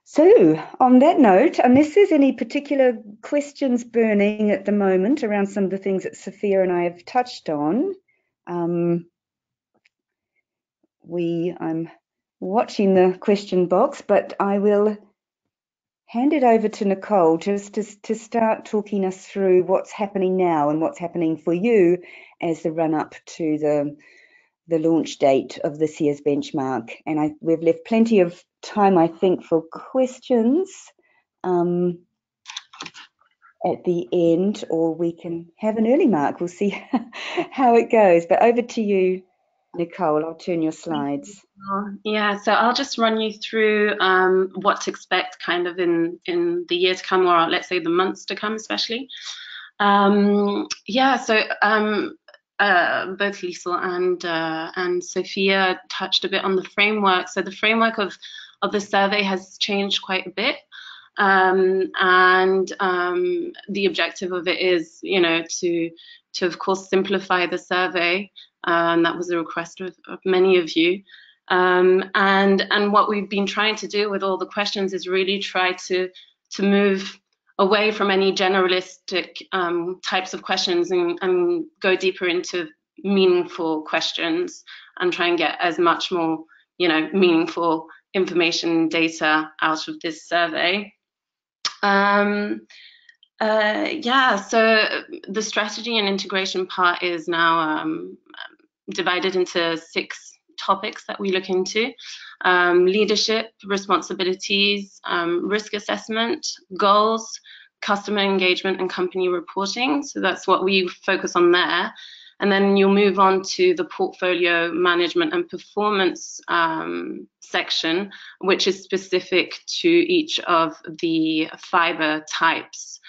Speaker 1: So on that note, unless there's any particular questions burning at the moment around some of the things that Sophia and I have touched on, I'm watching the question box, but I will hand it over to Nicole just to start talking us through what's happening now and what's happening for you as the run-up to the launch date of this year's benchmark. And we've left plenty of time, I think, for questions at the end, or we can have an early mark. We'll see how it goes. But over to you, Nicole. I'll turn your slides.
Speaker 9: Yeah, so I'll just run you through what to expect kind of in the year to come, or let's say the months to come, especially. Yeah, so both Liesl and Sophia touched a bit on the framework. So the framework of the survey has changed quite a bit. The objective of it is, to of course simplify the survey. That was a request of many of you. And what we've been trying to do with all the questions is really try to move away from any generalistic types of questions and go deeper into meaningful questions and try and get as much more, meaningful information data out of this survey. Yeah, so the strategy and integration part is now divided into 6 topics that we look into: leadership, responsibilities, risk assessment, goals, customer engagement, and company reporting. So that's what we focus on there. And then you'll move on to the portfolio management and performance section, which is specific to each of the fiber types.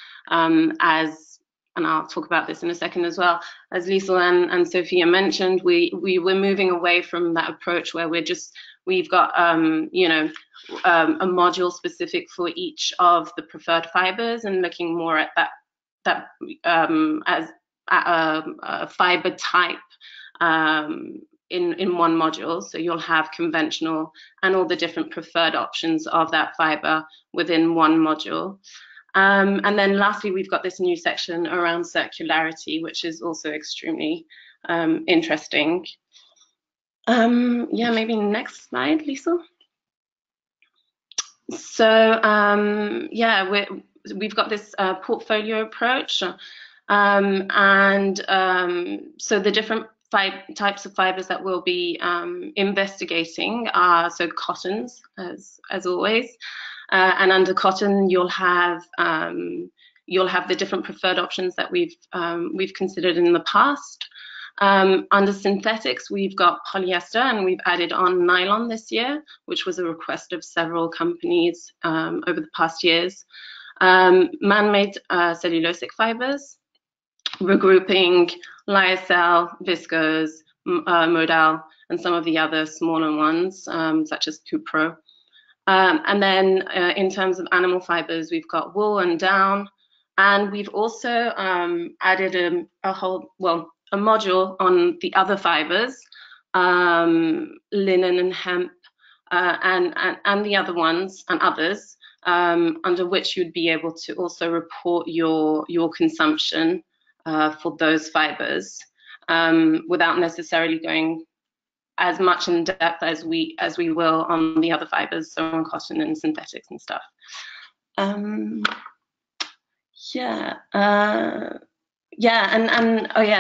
Speaker 9: And I'll talk about this in a second as well. As Liesl and Sophia mentioned, we're moving away from that approach where we've got a module specific for each of the preferred fibers and looking more at that as a fiber type in one module. So you'll have conventional and all the different preferred options of that fiber within one module. And then lastly, we've got this new section around circularity, which is also extremely interesting. Yeah, maybe next slide, Liesl. So yeah, we've got this portfolio approach. So the different types of fibers that we'll be investigating are cottons, as always. And under cotton, you'll have the different preferred options that we've considered in the past. Under synthetics, we've got polyester, and we've added on nylon this year, which was a request of several companies over the past years. Man-made cellulosic fibers, regrouping lyocell, viscose, modal, and some of the other smaller ones, such as cupro. And then in terms of animal fibers, we've got wool and down, and we've also added a module on the other fibers, linen and hemp, and the other ones and others, under which you'd be able to also report your consumption for those fibers, without necessarily going as much in depth as we will on the other fibers, so on cotton and synthetics and stuff.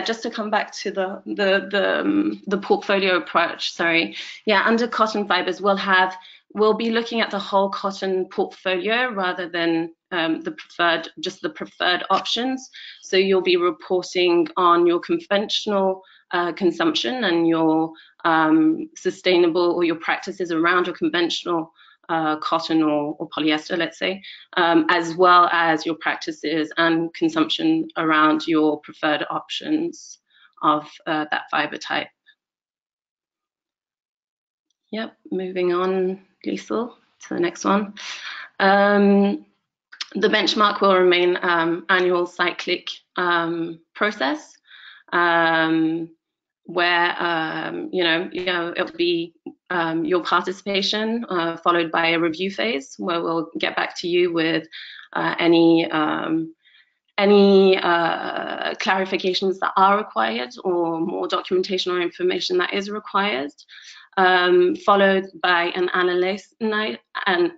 Speaker 9: Just to come back to the portfolio approach. Sorry. Yeah, under cotton fibers, we'll be looking at the whole cotton portfolio rather than just the preferred options. So you'll be reporting on your conventional consumption and your sustainable, or your practices around your conventional cotton or polyester, let's say, as well as your practices and consumption around your preferred options of that fiber type. Yep, moving on, Liesl. to the next one. The benchmark will remain annual cyclic process, where it'll be your participation followed by a review phase, where we'll get back to you with any clarifications that are required, or more documentation or information that is required, followed by an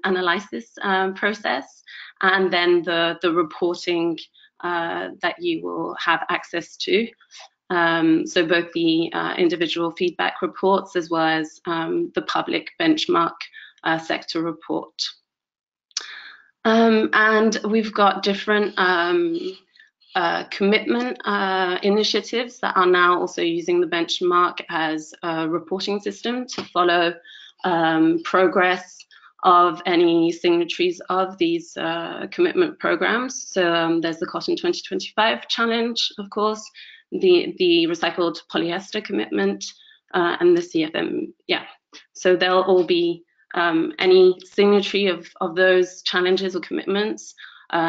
Speaker 9: analysis process, and then the reporting that you will have access to. So both the individual feedback reports as well as the public benchmark sector report. And we've got different commitment initiatives that are now also using the benchmark as a reporting system to follow progress of any signatories of these commitment programs. So there's the Cotton 2025 challenge, of course, the recycled polyester commitment, and the CFM, So they'll all be any signatory of those challenges or commitments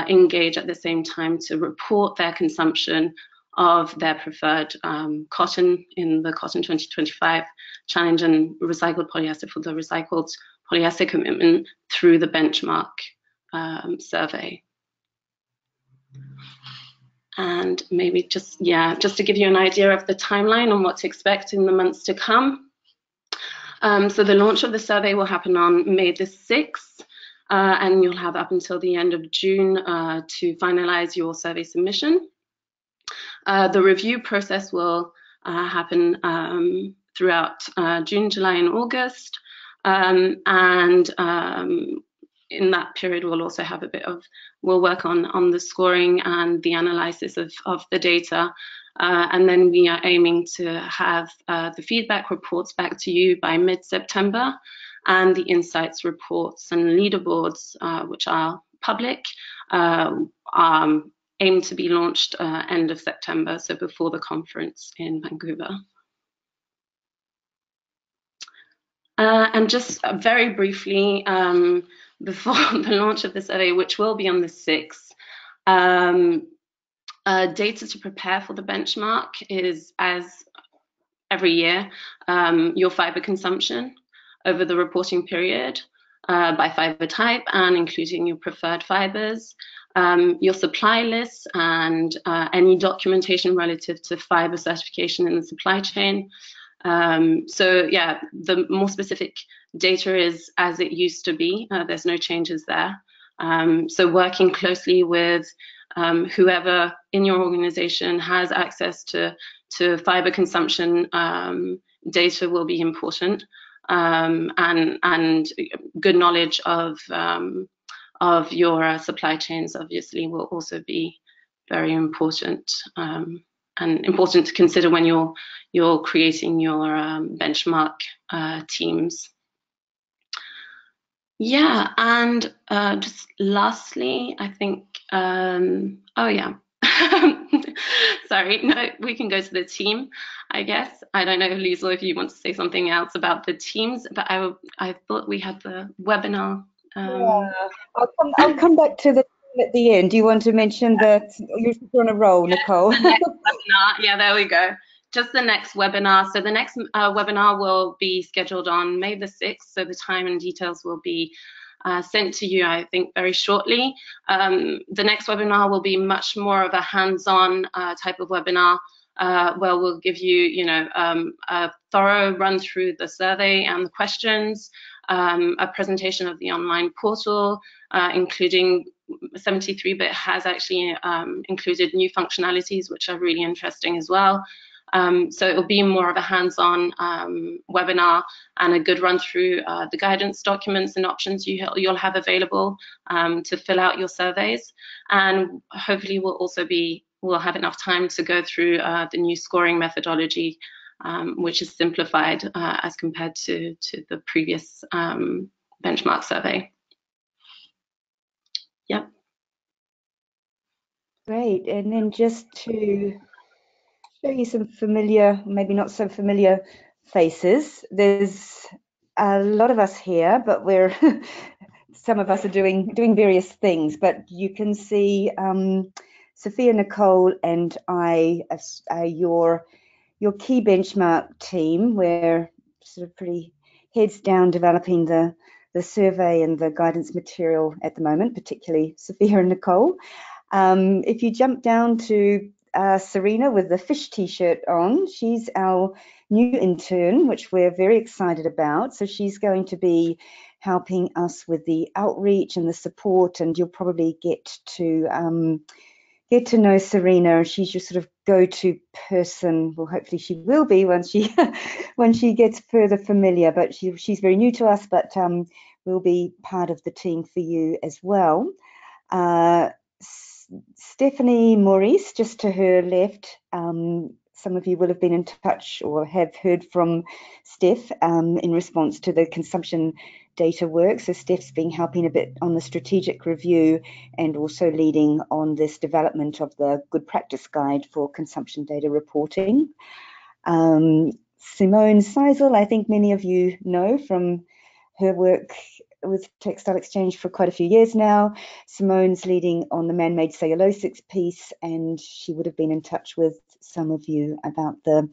Speaker 9: engage at the same time to report their consumption of their preferred cotton in the Cotton 2025 challenge, and recycled polyester for the recycled polyester commitment through the benchmark survey. And maybe just to give you an idea of the timeline on what to expect in the months to come. So the launch of the survey will happen on May the 6th, and you'll have up until the end of June to finalize your survey submission. The review process will happen throughout June, July, and August. In that period, we'll also have we'll work on the scoring and the analysis of the data. And then we are aiming to have the feedback reports back to you by mid-September, and the insights reports and leaderboards, which are public, aim to be launched end of September, so before the conference in Vancouver. And just very briefly, before the launch of the survey, which will be on the 6th, data to prepare for the benchmark is, as every year, your fiber consumption over the reporting period by fiber type, and including your preferred fibers, your supply list, and any documentation relative to fiber certification in the supply chain. So yeah, the more specific data is as it used to be. There's no changes there. So working closely with whoever in your organization has access to fiber consumption data will be important, and good knowledge of your supply chains obviously will also be very important, and important to consider when you're creating your benchmark teams. Yeah, and just lastly, I think, oh yeah, sorry, no, we can go to the team, I guess. I don't know, Liesl, if you want to say something else about the teams, but I thought we had the webinar.
Speaker 1: Yeah, I'll come back to the team at the end. Do you want to mention that you're on a roll, Nicole?
Speaker 9: The next webinar, yeah, there we go. Just the next webinar. So the next webinar will be scheduled on May the 6th. So the time and details will be sent to you, I think, very shortly. The next webinar will be much more of a hands-on type of webinar, where we'll give you, a thorough run through the survey and the questions, a presentation of the online portal, including 73-bit has actually included new functionalities, which are really interesting as well. So it'll be more of a hands-on webinar, and a good run through the guidance documents and options you'll have available to fill out your surveys. And hopefully we'll have enough time to go through the new scoring methodology, which is simplified as compared to the previous benchmark survey. Yep.
Speaker 1: Great, and then just to show you some familiar, maybe not so familiar faces. There's a lot of us here, but we're some of us are doing various things, but you can see Sophia, Nicole, and I are your key benchmark team. We're sort of pretty heads down developing the survey and the guidance material at the moment, particularly Sophia and Nicole. If you jump down to Serena with the fish t-shirt on, she's our new intern, which we're very excited about. So she's going to be helping us with the outreach and the support, and you'll probably get to know Serena. She's your sort of go-to person. Well, hopefully she will be once she when she gets further familiar. But she's very new to us, but will be part of the team for you as well. Stephanie Maurice, just to her left. Some of you will have been in touch or have heard from Steph in response to the consumption data work. So Steph's been helping a bit on the strategic review and also leading on this development of the good practice guide for consumption data reporting. Simone Seisel, I think many of you know from her work with Textile Exchange for quite a few years now. Simone's leading on the man-made cellulosics piece, and she would have been in touch with some of you about the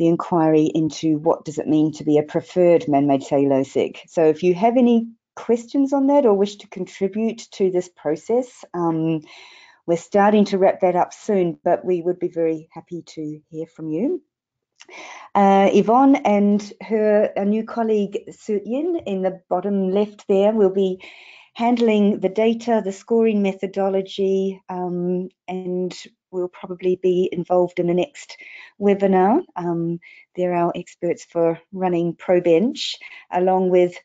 Speaker 1: inquiry into what does it mean to be a preferred man-made cellulosic. So if you have any questions on that or wish to contribute to this process, we're starting to wrap that up soon, but we would be very happy to hear from you. Yvonne and a new colleague, Sutyin, in the bottom left there, will be handling the data, the scoring methodology, and will probably be involved in the next webinar. They're our experts for running ProBench, along with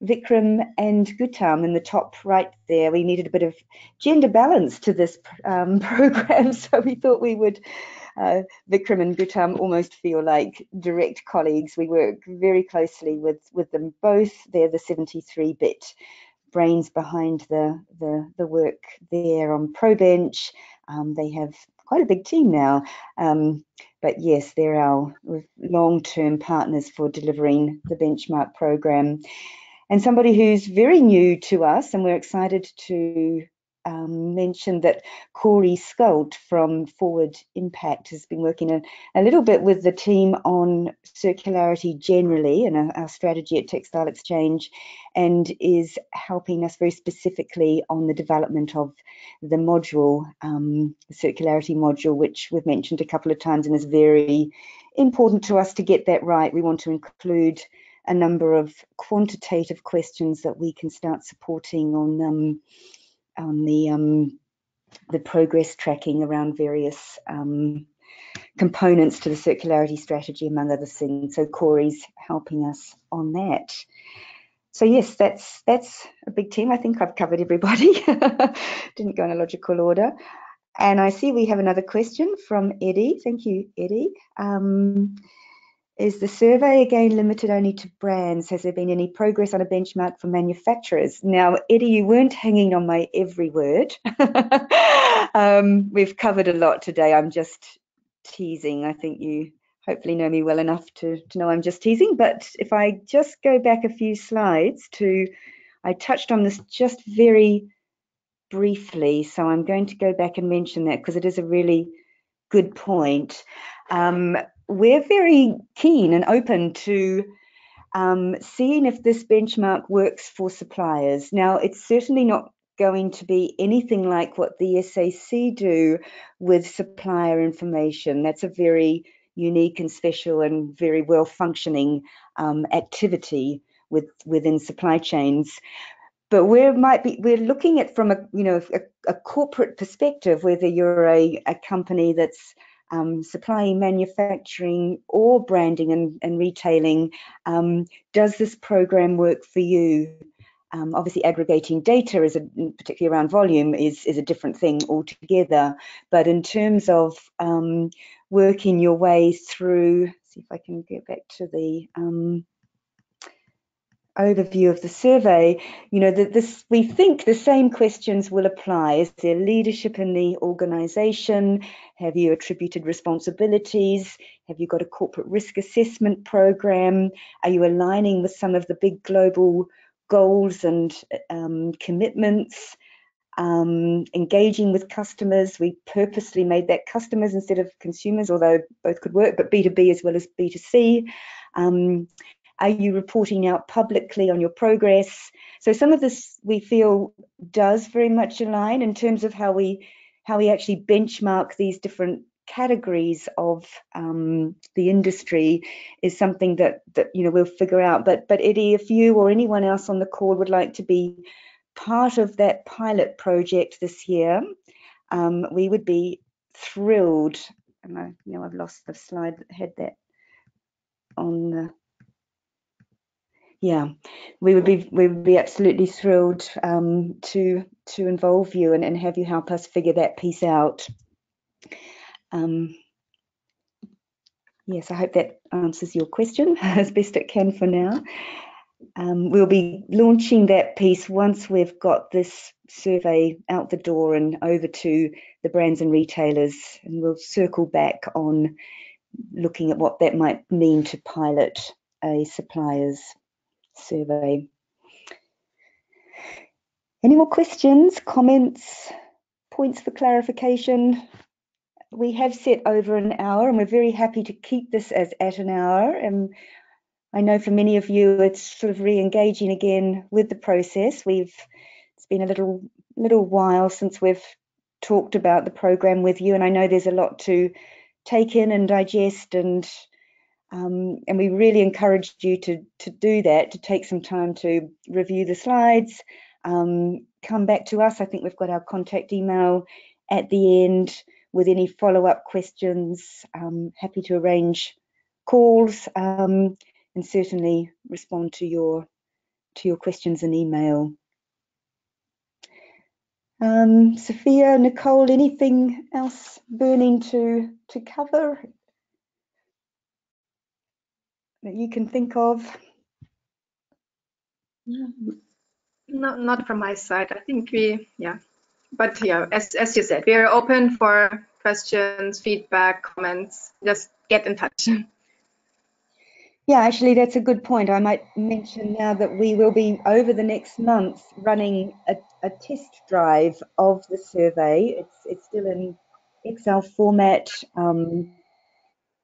Speaker 1: Vikram and Gutam in the top right there. We needed a bit of gender balance to this program, so we thought we would Vikram and Gutam almost feel like direct colleagues. We work very closely with them both. They're the 73-bit brains behind the work there on ProBench. They have quite a big team now, but yes, they're our long-term partners for delivering the benchmark program. And somebody who's very new to us, and we're excited to mention that Corey Scult from Forward Impact has been working a little bit with the team on circularity generally and our strategy at Textile Exchange, and is helping us very specifically on the development of the module, the circularity module, which we've mentioned a couple of times and is very important to us to get that right. We want to include a number of quantitative questions that we can start supporting on the progress tracking around various components to the circularity strategy, among other things. So Corey's helping us on that. So yes, that's a big team. I think I've covered everybody. Didn't go in a logical order. And I see we have another question from Eddie. Thank you, Eddie. Is the survey again limited only to brands? Has there been any progress on a benchmark for manufacturers? Now, Eddie, you weren't hanging on my every word. We've covered a lot today. I'm just teasing. I think you hopefully know me well enough to know I'm just teasing. But if I just go back a few slides I touched on this just very briefly. So I'm going to go back and mention that because it is a really good point. We're very keen and open to seeing if this benchmark works for suppliers. Now, it's certainly not going to be anything like what the SAC do with supplier information. That's a very unique and special and very well functioning activity within supply chains. But we're looking at from a corporate perspective, whether you're a company that's supplying, manufacturing, or branding and retailing, does this program work for you? Obviously, aggregating data, particularly around volume, is a different thing altogether. But in terms of working your way through, see if I can get back to the overview of the survey, we think the same questions will apply. Is there leadership in the organization? Have you attributed responsibilities? Have you got a corporate risk assessment program? Are you aligning with some of the big global goals and commitments, engaging with customers. We purposely made that customers instead of consumers, although both could work, but B2B as well as B2C. Are you reporting out publicly on your progress? So some of this we feel does very much align in terms of how we actually benchmark these different categories of the industry is something that we'll figure out. But Eddie, if you or anyone else on the call would like to be part of that pilot project this year, we would be thrilled. And I've lost the slide that had that on the. Yeah, we would be absolutely thrilled to involve you and have you help us figure that piece out. Yes, I hope that answers your question as best it can for now. We'll be launching that piece once we've got this survey out the door and over to the brands and retailers, and we'll circle back on looking at what that might mean to pilot a suppliers survey. Any more questions, comments, points for clarification? We have set over an hour and we're very happy to keep this as at an hour. And I know for many of you it's sort of re-engaging again with the process. It's been a little while since we've talked about the program with you, and I know there's a lot to take in and digest, and we really encouraged you to do that, to take some time to review the slides, come back to us. I think we've got our contact email at the end with any follow-up questions. Happy to arrange calls and certainly respond to your questions in email. Sophia, Nicole, anything else burning to cover that you can think of?
Speaker 8: Not from my side. I think but yeah, as you said, we are open for questions, feedback, comments. Just get in touch.
Speaker 1: Yeah, actually, that's a good point. I might mention now that we will be, over the next month, running a test drive of the survey. It's still in Excel format.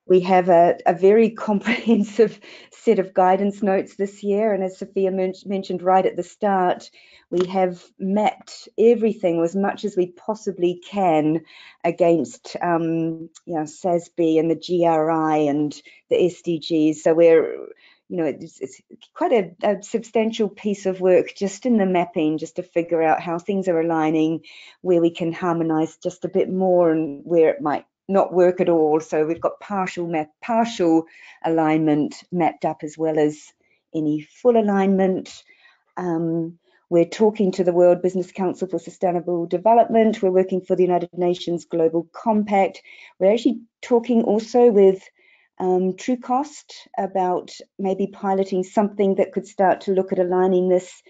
Speaker 1: We have a very comprehensive set of guidance notes this year, and as Sophia mentioned right at the start, we have mapped everything as much as we possibly can against SASB and the GRI and the SDGs. So we're, it's quite a substantial piece of work just in the mapping, just to figure out how things are aligning, where we can harmonise just a bit more and where it might not work at all. So we've got partial alignment mapped up, as well as any full alignment. We're talking to the World Business Council for Sustainable Development. We're working for the United Nations Global Compact. We're actually talking also with Trucost about maybe piloting something that could start to look at aligning this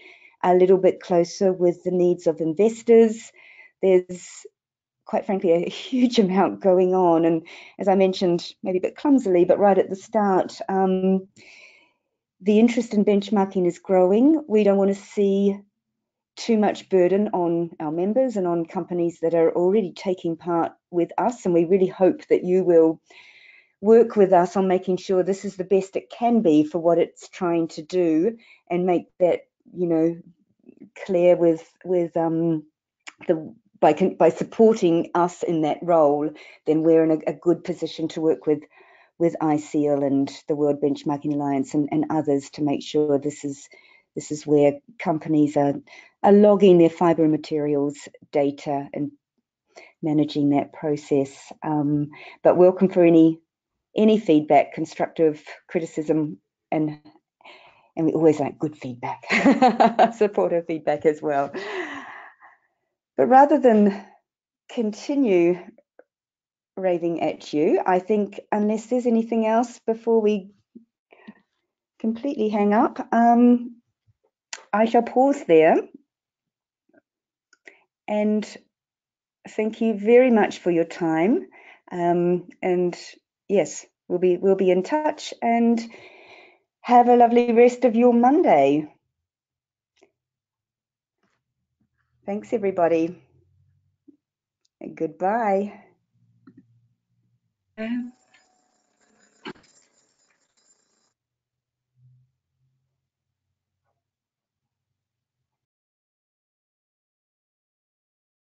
Speaker 1: a little bit closer with the needs of investors. There's quite frankly a huge amount going on, and as I mentioned, maybe a bit clumsily, but right at the start, the interest in benchmarking is growing. We don't want to see too much burden on our members and on companies that are already taking part with us, and we really hope that you will work with us on making sure this is the best it can be for what it's trying to do, and make that clear with by supporting us in that role. Then we're in a good position to work with ICL and the World Benchmarking Alliance and others to make sure this is where companies are logging their fibre and materials data and managing that process. But welcome for any feedback, constructive criticism, and we always like good feedback, supportive feedback as well. But rather than continue raving at you, I think, unless there's anything else before we completely hang up, I shall pause there. And thank you very much for your time. And yes, we'll be in touch, and have a lovely rest of your Monday. Thanks, everybody. Goodbye.